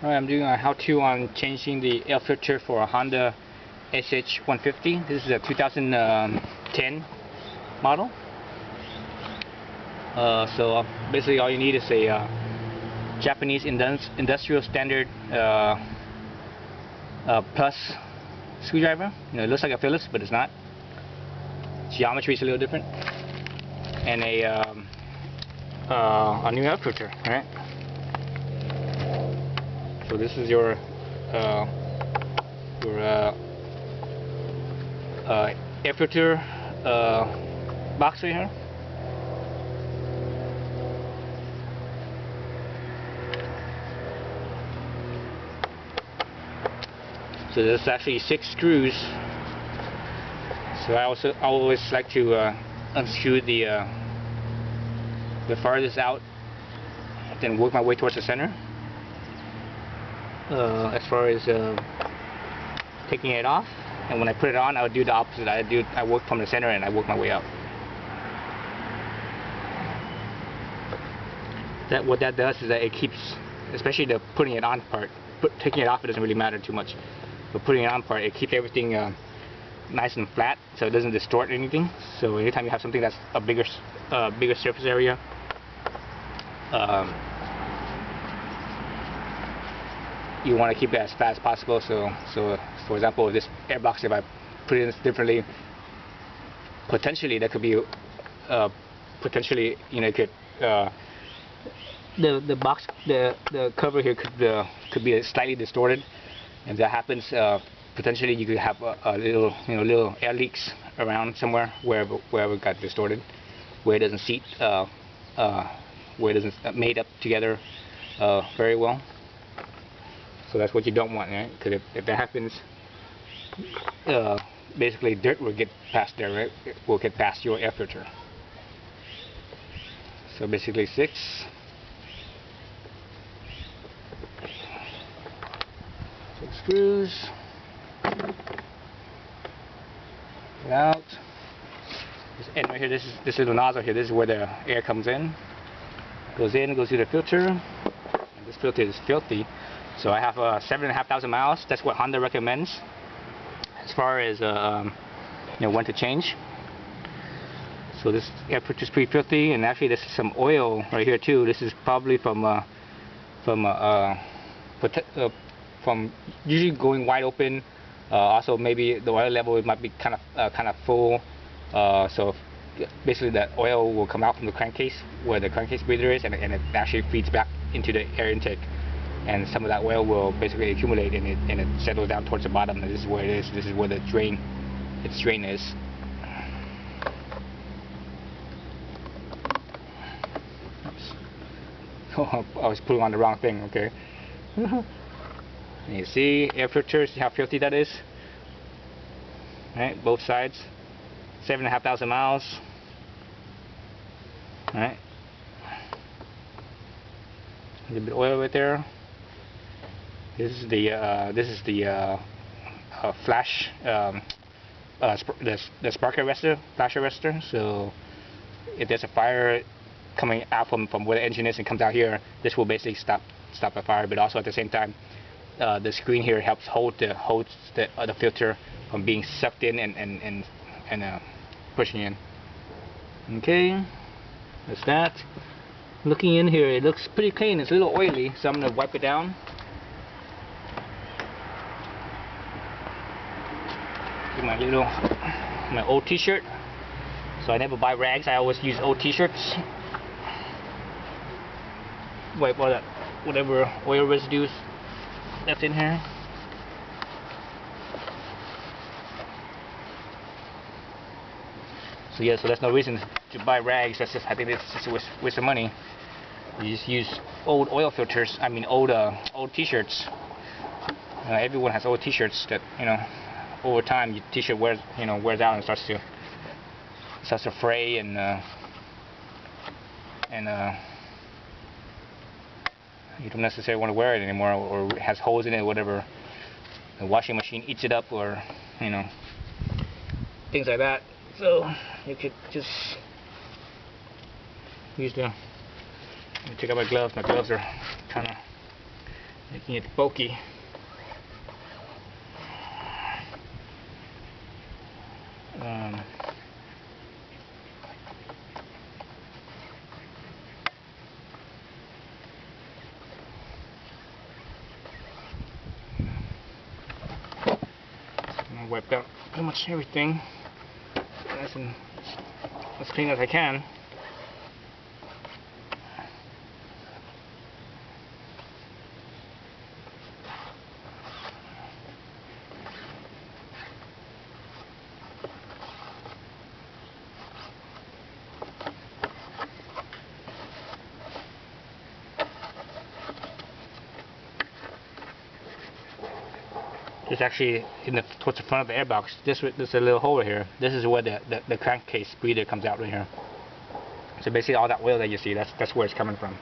Alright, I'm doing a how-to on changing the air filter for a Honda SH150. This is a 2010 model. So basically all you need is a Japanese industrial standard plus screwdriver. You know, it looks like a Phillips, but it's not. Geometry is a little different. And a new air filter, right? So this is your air filter box right here. So there's actually 6 screws. So I always like to unscrew the farthest out, then work my way towards the center. As far as taking it off, and when I put it on, I would do the opposite. I work from the center and I work my way up. What that does is that it keeps, especially the putting it on part. Taking it off, it doesn't really matter too much, but putting it on part, it keeps everything nice and flat, so it doesn't distort anything. So anytime you have something that's a bigger surface area, you want to keep it as flat as possible. So for example, with this airbox, if I put it in differently, potentially that could be potentially, you know, it could the box, the cover here could be slightly distorted. If that happens, potentially you could have a little air leaks around somewhere wherever it got distorted, where it doesn't seat, where it doesn't made up together very well. So that's what you don't want, right? Because if that happens, basically dirt will get past there, right? It will get past your air filter. So basically 6 screws. Get out. This end right here, this little nozzle here, this is where the air comes in. Goes through the filter. And this filter is filthy. So I have 7,500 miles. That's what Honda recommends as far as when to change. So this air filter is pretty filthy, and actually this is some oil right here too. This is probably from usually going wide open. Also maybe the oil level might be kind of full. So basically the oil will come out from the crankcase where the crankcase breather is, and it actually feeds back into the air intake. And some of that oil will basically accumulate and it settles down towards the bottom. And this is where it is. This is where its drain is. Oops. Oh, I was putting on the wrong thing. Okay. And you see air filters, how filthy that is. Right, both sides. 7,500 miles. All right. A little bit of oil right there. This is the flash, the spark arrestor, flash arrestor. So if there's a fire coming out from where the engine is and comes out here, this will basically stop the fire. But also at the same time, the screen here helps holds the filter from being sucked in and pushing in. Okay, that's that. Looking in here, it looks pretty clean. It's a little oily, so I'm gonna wipe it down. My old t-shirt. So I never buy rags, I always use old t-shirts. Wipe all that whatever oil residues that's in here. So yeah, so there's no reason to buy rags. I think it's just a waste of money. You just use old oil filters. I mean old t-shirts. Everyone has old t-shirts that, you know, over time your t-shirt wears out and starts to fray and you don't necessarily want to wear it anymore, or it has holes in it, or whatever. The washing machine eats it up, or things like that. So you could just use the. Let me take out my gloves. My gloves are kind of making it bulky. I wiped out pretty much everything. Nice and as clean as I can. It's actually towards the front of the airbox. There's a little hole right here. This is where the crankcase breather comes out right here. So basically all that oil that you see, that's where it's coming from.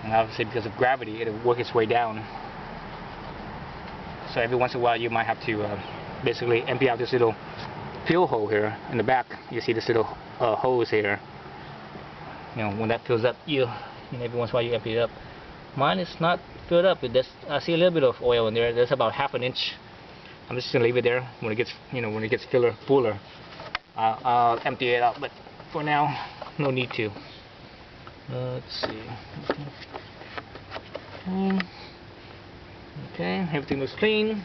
And obviously because of gravity, it'll work its way down. So every once in a while you might have to basically empty out this little fuel hole here in the back. You see this little hose here. You know, when that fills up, every once in a while you empty it up. Mine is not filled up. I see a little bit of oil in there. There's about half an inch. I'm just gonna leave it there. When it gets, when it gets fuller, I'll empty it out. But for now, no need to. Let's see. Okay, everything looks clean.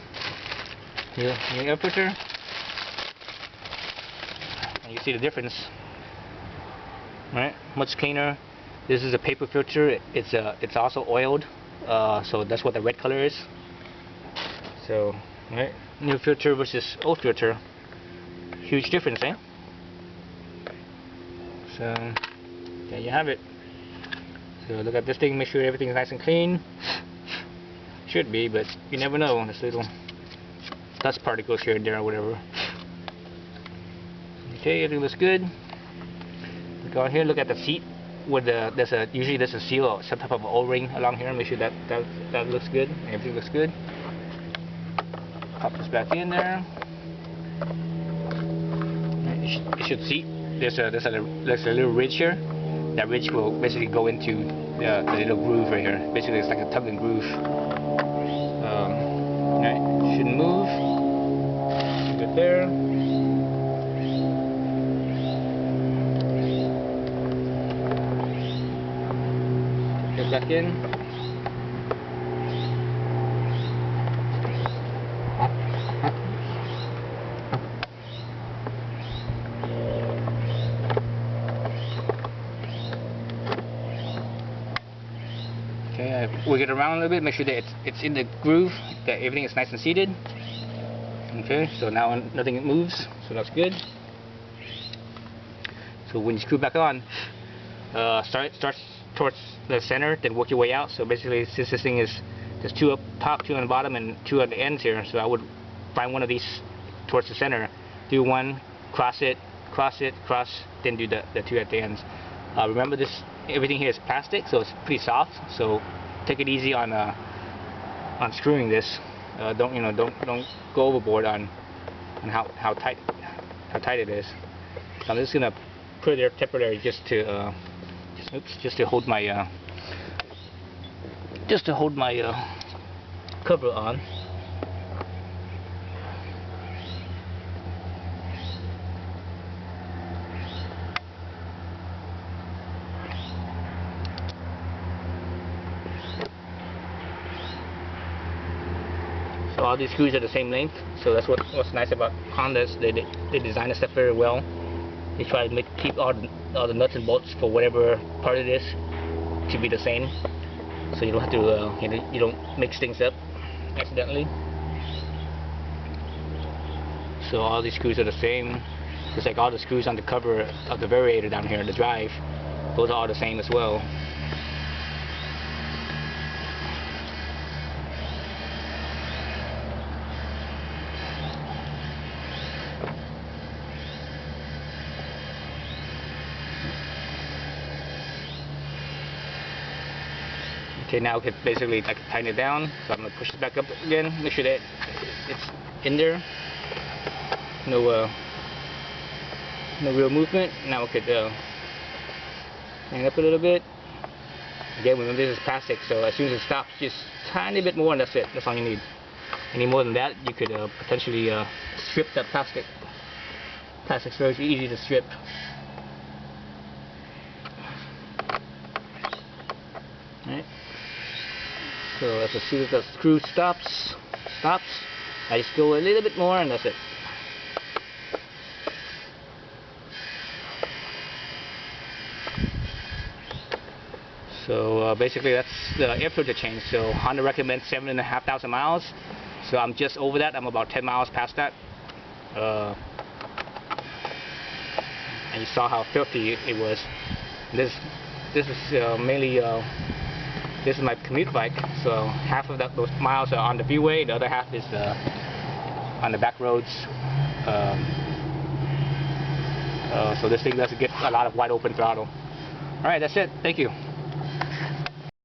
New air filter. And you see the difference. Right, much cleaner. This is a paper filter. It's also oiled, so that's what the red color is. So, right, new filter versus old filter, huge difference, eh? So, there you have it. So look at this thing. Make sure everything's nice and clean. Should be, but you never know. This little dust particles here and there or whatever. Okay, everything looks good. Go on here, look at the seat where usually there's a seal or some type of O-ring along here. Make sure that looks good. Everything looks good. Pop this back in there. You should see there's a little ridge here. That ridge will basically go into the little groove right here. Basically, it's like a tug and groove. Right, shouldn't move. Good there. Back in. Okay, I wiggle it around a little bit, make sure that it's in the groove, that everything is nice and seated. Okay, so now nothing moves, so that's good. So when you screw back on, starts towards the center, then work your way out. So basically, since this thing there's two up top, two on the bottom, and two at the ends here, so I would find one of these towards the center, do one, cross it, cross, then do the two at the ends. Remember, everything here is plastic, so it's pretty soft. So take it easy on screwing this. Don't go overboard on how tight it is. So I'm just gonna put it there temporarily just to hold my cover on. So all these screws are the same length. So that's what's nice about Hondas. They design the stuff very well. They try to keep all the nuts and bolts for whatever part it is to be the same, so you don't have to you don't mix things up accidentally. So all these screws are the same, just like all the screws on the cover of the variator down here, the drive. Those are all the same as well. Okay, now I can basically tighten it down. So I'm gonna push it back up again. Make sure that it's in there. No no real movement. Now we could hang up a little bit. Again, remember this is plastic, so as soon as it stops, just tiny bit more and that's it. That's all you need. Any more than that, you could potentially strip that plastic. Plastic's very easy to strip. Alright. So as soon as the screw stops, I just go a little bit more and that's it. So basically that's the air filter change. So Honda recommends 7,500 miles. So I'm just over that. I'm about 10 miles past that. And you saw how filthy it was. This is mainly this is my commute bike. So half of those miles are on the freeway. The other half is on the back roads. So this thing doesn't get a lot of wide open throttle. All right, that's it. Thank you.